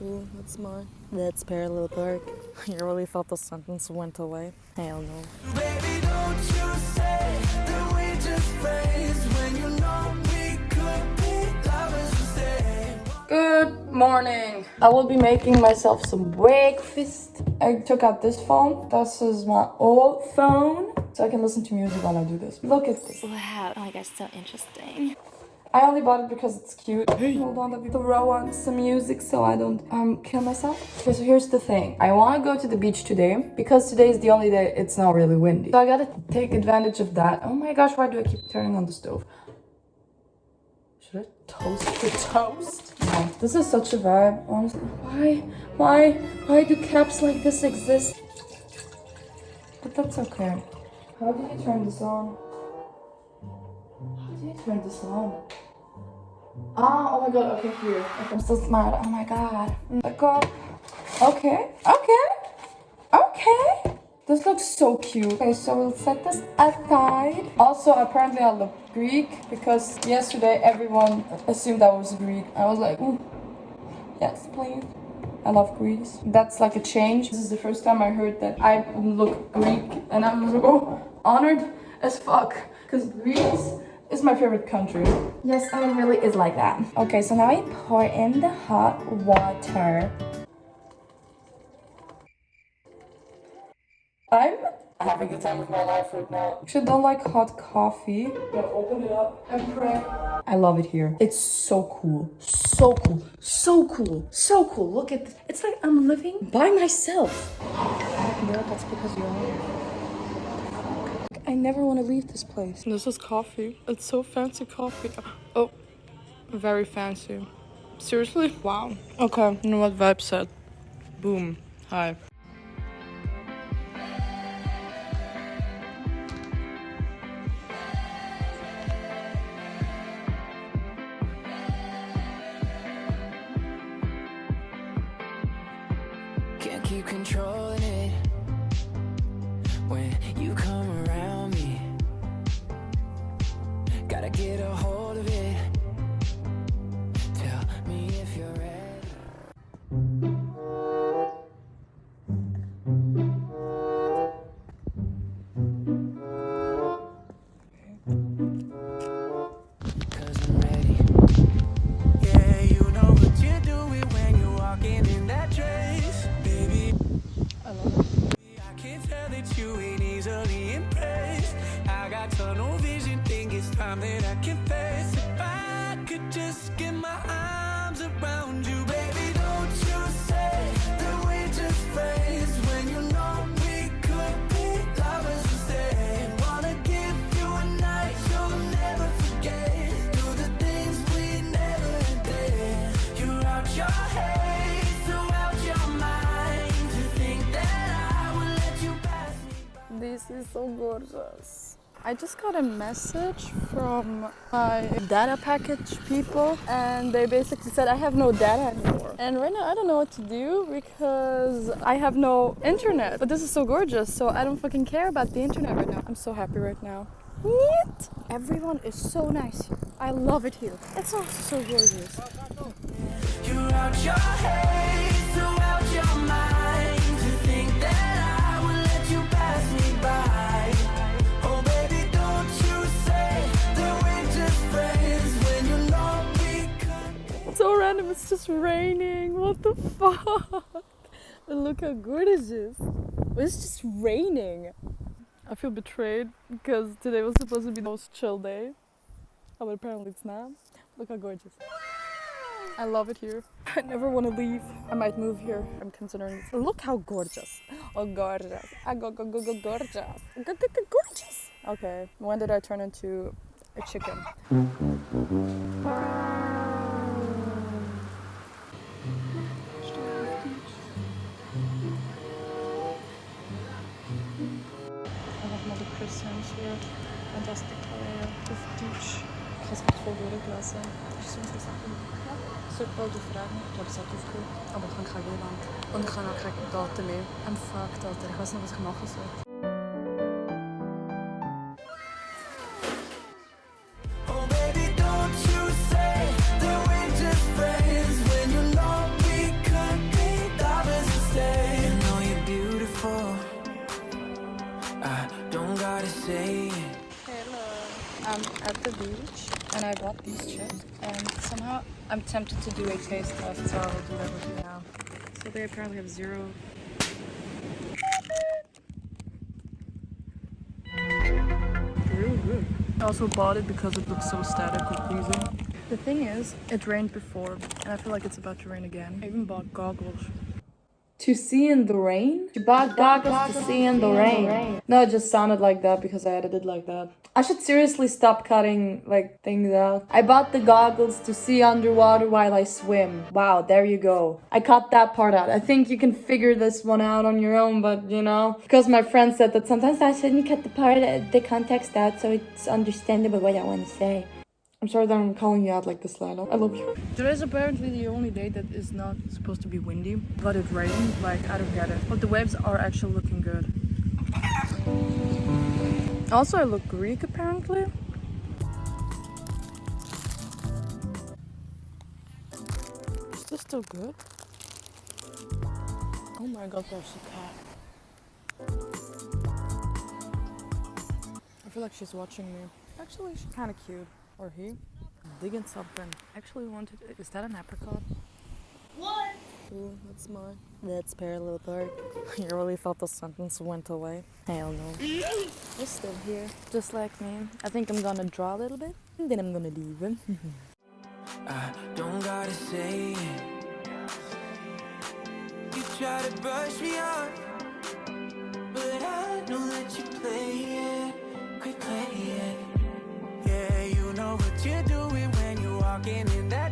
Ooh, that's parallel park. You really thought the sentence went away? Hell no. Baby, don't you say that we just friends when you know we could be lovers instead. Good morning. I will be making myself some breakfast. I took out this phone. This is my old phone, so I can listen to music while I do this. Look at this. Wow, oh my gosh, so interesting. I only bought it because it's cute. Hey. Hold on, let me throw on some music so I don't kill myself. Okay, so here's the thing. I want to go to the beach today because today is the only day it's not really windy. So I gotta take advantage of that. Oh my gosh, why do I keep turning on the stove? Should I toast the toast? No, this is such a vibe, honestly. Why do caps like this exist? But that's okay. How do you turn this on? How do you turn this on? Ah, oh my god, okay, here. Okay, I'm so smart, oh my god. Okay. This looks so cute. Okay, so we'll set this aside. Also, apparently I look Greek because yesterday everyone assumed I was Greek. I was like, ooh, yes, please. I love Greece. That's like a change. This is the first time I heard that I look Greek and I was like, oh, honored as fuck. Because Greece is my favorite country. Yes, I really is like that. Okay, so now I pour in the hot water. I'm having the time of my life right now. Actually, don't like hot coffee. Yeah, open it up and pray. I love it here. It's so cool. So cool. So cool. So cool. Look at this. It's like I'm living by myself. Yeah, that's because you're here. I never want to leave this place. This is coffee. It's so fancy coffee. Oh, very fancy. Seriously? Wow. Okay, you know what vibe said? Boom. Hi. Can't keep controlling it when you come around me. Gotta get a hold of it. Tell me if you're ready. Cause I'm ready. Yeah, you know what you're doing when you're walking in that dress, baby. I love it. I can tell that you ain't easily impressed. I got tunnel vision, think it's time that I confess. If I could just get my arms around you, baby, don't you say that we're just friends when you know we could be lovers instead. Wanna give you a night you'll never forget. Do the things we never did. You're out your head, so out your mind. To think that I will let you pass me by. This is so gorgeous. I just got a message from my data package people and they basically said I have no data anymore. And right now I don't know what to do because I have no internet. But this is so gorgeous, so I don't fucking care about the internet right now. I'm so happy right now. What? Everyone is so nice here. I love it here. It's also so gorgeous. You're out your head, so out your mind. To think that I will let you pass me by. Oh baby, don't you say that we're just friends when you know we could. It's so random, it's just raining. What the fuck? And look how gorgeous it is. It's just raining. I feel betrayed because today was supposed to be the most chill day. Oh, but apparently it's not. Look how gorgeous. I love it here. I never want to leave. I might move here. I'm considering this. Look how gorgeous. Oh, gorgeous. I go gorgeous. Gorgeous. Okay, when did I turn into a chicken? I have mal die croissants hier und Astypalea auf Deutsch. Ich habe es echt voll durchgelassen. Das ist so interessant. Ich wollte fragen, ich glaube, es hat aufgehört. Aber ich habe kein WLAN. Und ich habe auch keine Daten mehr. I'm fucked, Alter. Ich weiß nicht, was ich machen soll. Oh baby, don't you say that we're just friends when you know we could I'm tempted to do a taste test, so I will do that with you now. So they apparently have 0. Really good. I also bought it because it looks so statically pleasing. The thing is, it rained before, and I feel like it's about to rain again. I even bought goggles. To see in the rain? You bought goggles to see in the rain. No, it just sounded like that because I edited like that. I should seriously stop cutting like things out. I bought the goggles to see underwater while I swim. Wow, there you go. I cut that part out. I think you can figure this one out on your own, but you know, because my friend said that sometimes I shouldn't cut the context out so it's understandable what I want to say. I'm sorry that I'm calling you out like this, Lana. I love you. Today's apparently the only day that is not supposed to be windy, but it rained. Like, I don't get it. But the waves are actually looking good. Also, I look Greek apparently. Is this still good? Oh my god, there's a cat. I feel like she's watching me. Actually, she's kind of cute. Or he. Digging something. Actually wanted. Is that an apricot? What? Ooh, that's mine. That's parallel park. You really thought the sentence went away? Hell no. It's still here, just like me. I think I'm gonna draw a little bit, and then I'm gonna leave him. I don't gotta say it. You try to brush me off, but I know that you play it. Quit playing it. Yeah, you know what you're doing when you're walking in that